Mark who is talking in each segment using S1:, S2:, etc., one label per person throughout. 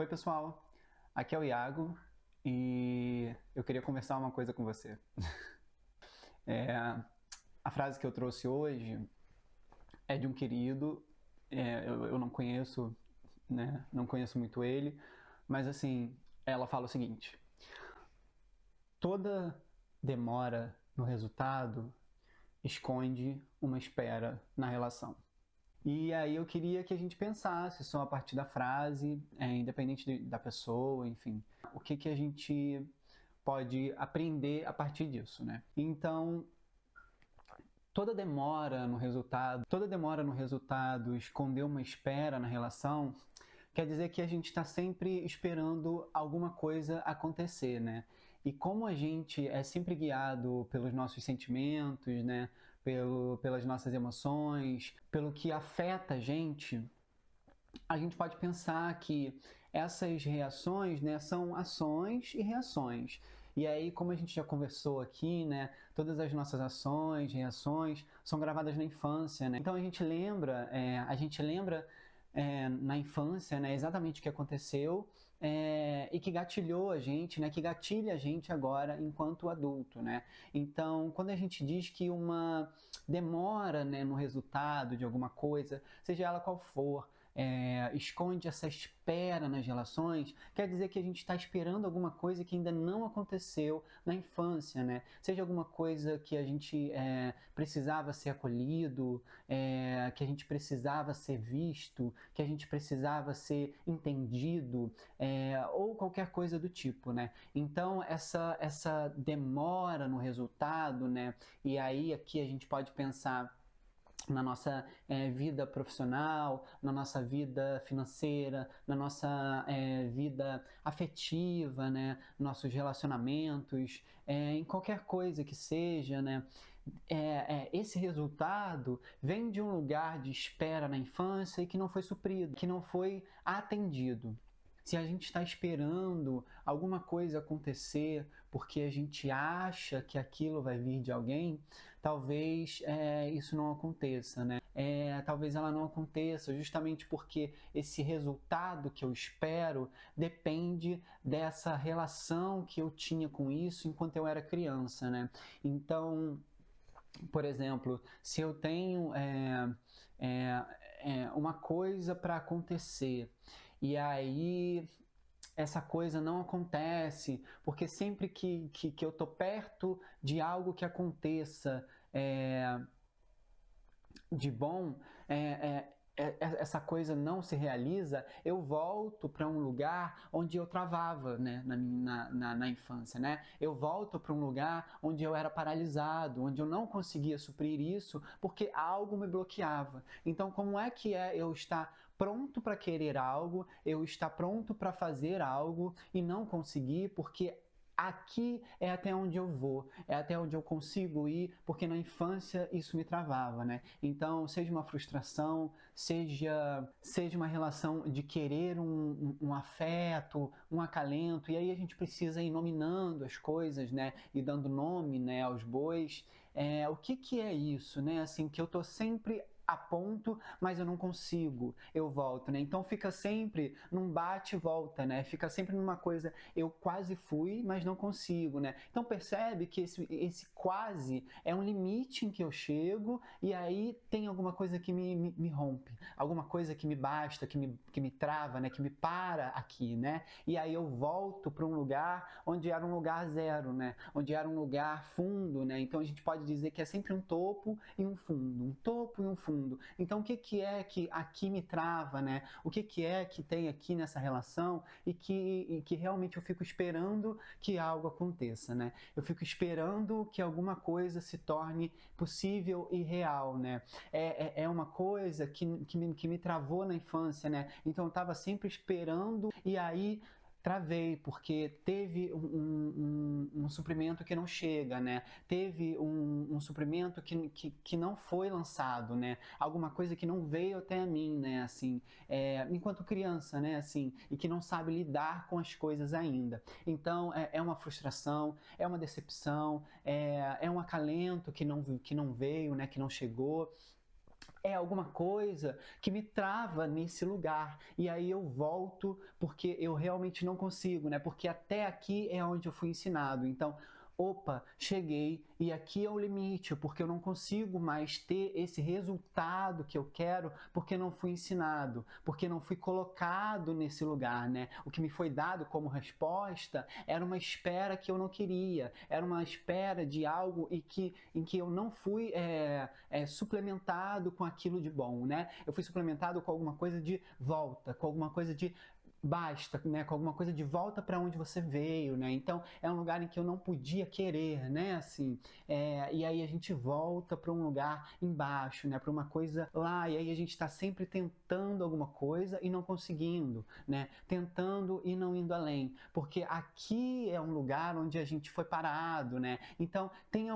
S1: Oi, pessoal. Aqui é o Iago e eu queria conversar uma coisa com você. É, a frase que eu trouxe hoje é de um querido, eu não conheço, né? Não conheço muito ele, mas assim, ela fala o seguinte: toda demora no resultado esconde uma espera na relação. E aí eu queria que a gente pensasse só a partir da frase, independente da pessoa, enfim, o que a gente pode aprender a partir disso, né? Então, toda demora no resultado esconder uma espera na relação, quer dizer que a gente está sempre esperando alguma coisa acontecer, né? E como a gente é sempre guiado pelos nossos sentimentos, né? Pelas nossas emoções, pelo que afeta a gente pode pensar que essas reações, né, são ações e reações. E aí, como a gente já conversou aqui, né, todas as nossas ações, reações são gravadas na infância, né? Então a gente lembra na infância, né, exatamente o que aconteceu e que gatilhou a gente, né, que gatilha a gente agora enquanto adulto, né? Então, quando a gente diz que uma demora, né, no resultado de alguma coisa, seja ela qual for, esconde essa espera nas relações, quer dizer que a gente está esperando alguma coisa que ainda não aconteceu na infância, né? Seja alguma coisa que a gente precisava ser acolhido, que a gente precisava ser visto, que a gente precisava ser entendido, ou qualquer coisa do tipo, né? Então, essa demora no resultado, né? E aí aqui a gente pode pensar na nossa vida profissional, na nossa vida financeira, na nossa vida afetiva, né? Nossos relacionamentos, em qualquer coisa que seja, né? Esse resultado vem de um lugar de espera na infância e que não foi suprido, que não foi atendido. Se a gente está esperando alguma coisa acontecer porque a gente acha que aquilo vai vir de alguém, talvez isso não aconteça, né? Talvez ela não aconteça justamente porque esse resultado que eu espero depende dessa relação que eu tinha com isso enquanto eu era criança, né? Então, por exemplo, se eu tenho uma coisa para acontecer e aí essa coisa não acontece, porque sempre que eu estou perto de algo que aconteça de bom, essa coisa não se realiza, eu volto para um lugar onde eu travava, né, na infância, né? Eu volto para um lugar onde eu era paralisado, onde eu não conseguia suprir isso porque algo me bloqueava. Então, como é que eu estar pronto para querer algo, eu estar pronto para fazer algo e não conseguir porque aqui é até onde eu vou, é até onde eu consigo ir, porque na infância isso me travava, né? Então, seja uma frustração, seja uma relação de querer um afeto, um acalento, e aí a gente precisa ir nominando as coisas, né? E dando nome, né, aos bois. O que é isso, né? Assim, que eu tô sempre a ponto, mas eu não consigo, eu volto, né? Então fica sempre num bate e volta, né? Fica sempre numa coisa, eu quase fui, mas não consigo, né? Então percebe que esse quase é um limite em que eu chego e aí tem alguma coisa que me rompe, alguma coisa que me basta, que me trava, né? Que me para aqui, né? E aí eu volto para um lugar onde era um lugar zero, né? Onde era um lugar fundo, né? Então a gente pode dizer que é sempre um topo e um fundo, um topo e um fundo. Então, o que é que aqui me trava, né? O que é que tem aqui nessa relação e que realmente eu fico esperando que algo aconteça, né? Eu fico esperando que alguma coisa se torne possível e real, né? É uma coisa que me travou na infância, né? Então, eu estava sempre esperando e aí travei, porque teve um suprimento que não chega, né? Teve um suprimento que não foi lançado, né? Alguma coisa que não veio até a mim, né? Assim, enquanto criança, né? Assim, e que não sabe lidar com as coisas ainda. Então, é uma frustração, é uma decepção, é um acalento que não veio, né? Que não chegou. é alguma coisa que me trava nesse lugar. E aí eu volto porque eu realmente não consigo, né? Porque até aqui é onde eu fui ensinado. Então, opa, cheguei e aqui é o limite, porque eu não consigo mais ter esse resultado que eu quero, porque não fui ensinado, porque não fui colocado nesse lugar, né? O que me foi dado como resposta era uma espera que eu não queria, era uma espera de algo em que eu não fui suplementado com aquilo de bom, né? Eu fui suplementado com alguma coisa de volta, com alguma coisa de basta, né, com alguma coisa de volta para onde você veio, né? Então é um lugar em que eu não podia querer, né? Assim, e aí a gente volta para um lugar embaixo, né? Para uma coisa lá, e aí a gente está sempre tentando alguma coisa e não conseguindo, né? Tentando e não indo além, porque aqui é um lugar onde a gente foi parado, né? Então tem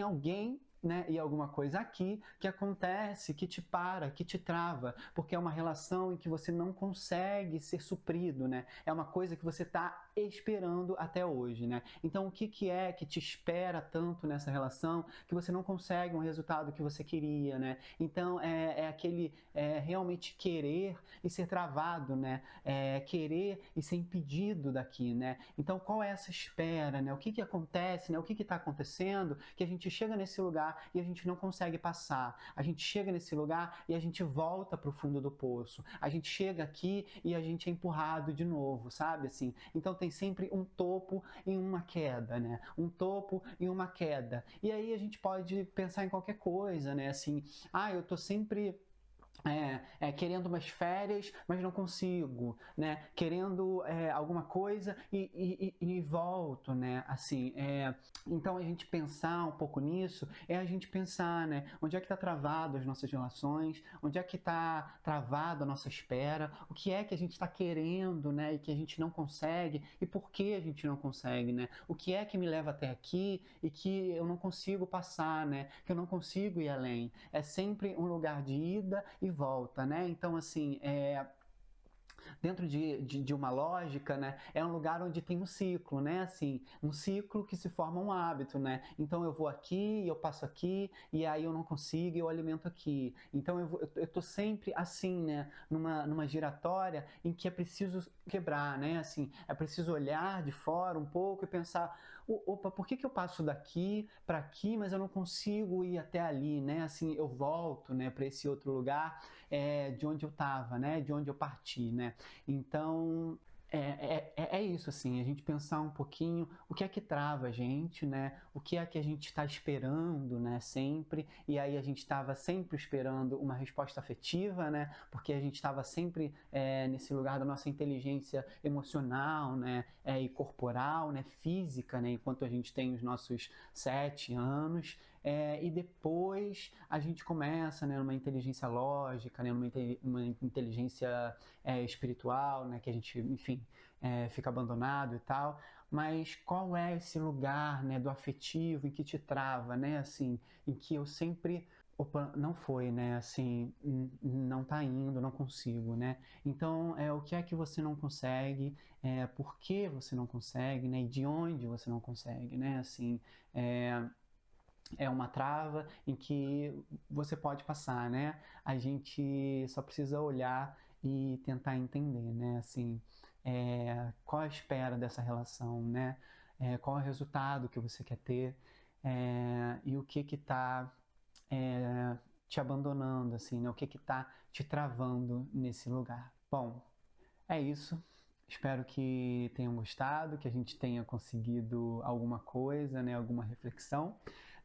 S1: alguém, né, e alguma coisa aqui que acontece, que te para, que te trava, porque é uma relação em que você não consegue ser suprido, né? É uma coisa que você está esperando até hoje, né? Então, o que é que te espera tanto nessa relação que você não consegue um resultado que você queria, né? Então, é aquele realmente querer e ser travado, né? Querer e ser impedido daqui, né? Então, qual é essa espera, né? O que acontece, né? O que está acontecendo que a gente chega nesse lugar e a gente não consegue passar. A gente chega nesse lugar e a gente volta para o fundo do poço. A gente chega aqui e a gente é empurrado de novo, sabe? Assim, então tem sempre um topo e uma queda, né? Um topo e uma queda. E aí a gente pode pensar em qualquer coisa, né? Assim, eu tô sempre querendo umas férias, mas não consigo, né? Querendo alguma coisa e volto, né? Assim, então a gente pensar um pouco nisso é a gente pensar, né? Onde é que está travado as nossas relações? Onde é que está travado a nossa espera? O que é que a gente está querendo, né? E que a gente não consegue? E por que a gente não consegue, né? O que é que me leva até aqui e que eu não consigo passar, né? Que eu não consigo ir além? É sempre um lugar de ida e volta, né? Então, assim, dentro de uma lógica, né, é um lugar onde tem um ciclo, né, assim, um ciclo que se forma um hábito, né, então eu vou aqui, eu passo aqui, e aí eu não consigo, eu alimento aqui, então eu tô sempre assim, né, numa giratória em que é preciso quebrar, né, assim, é preciso olhar de fora um pouco e pensar, opa, por que eu passo daqui para aqui, mas eu não consigo ir até ali, né, assim, eu volto, né, para esse outro lugar de onde eu estava, né, de onde eu parti, né. Então, é isso, assim, a gente pensar um pouquinho o que é que trava a gente, né? O que é que a gente está esperando, né? Sempre, e aí a gente estava sempre esperando uma resposta afetiva, né? Porque a gente estava sempre nesse lugar da nossa inteligência emocional, né? E corporal, né? Física, né? Enquanto a gente tem os nossos 7 anos, e depois a gente começa, né, numa inteligência lógica, né, numa inteligência espiritual, né, que a gente, enfim, fica abandonado e tal. Mas qual é esse lugar, né, do afetivo em que te trava, né, assim, em que eu sempre opa, não foi, né? Assim, não tá indo, não consigo, né? Então, o que é que você não consegue? Por que você não consegue, né? E de onde você não consegue, né? Assim, é uma trava em que você pode passar, né? A gente só precisa olhar e tentar entender, né? Assim, qual a espera dessa relação, né? Qual é o resultado que você quer ter e o que está te abandonando, assim, né? O que está te travando nesse lugar. Bom, é isso. Espero que tenham gostado, que a gente tenha conseguido alguma coisa, né, alguma reflexão.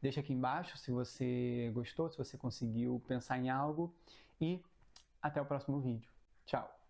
S1: Deixa aqui embaixo se você gostou, se você conseguiu pensar em algo. E até o próximo vídeo. Tchau!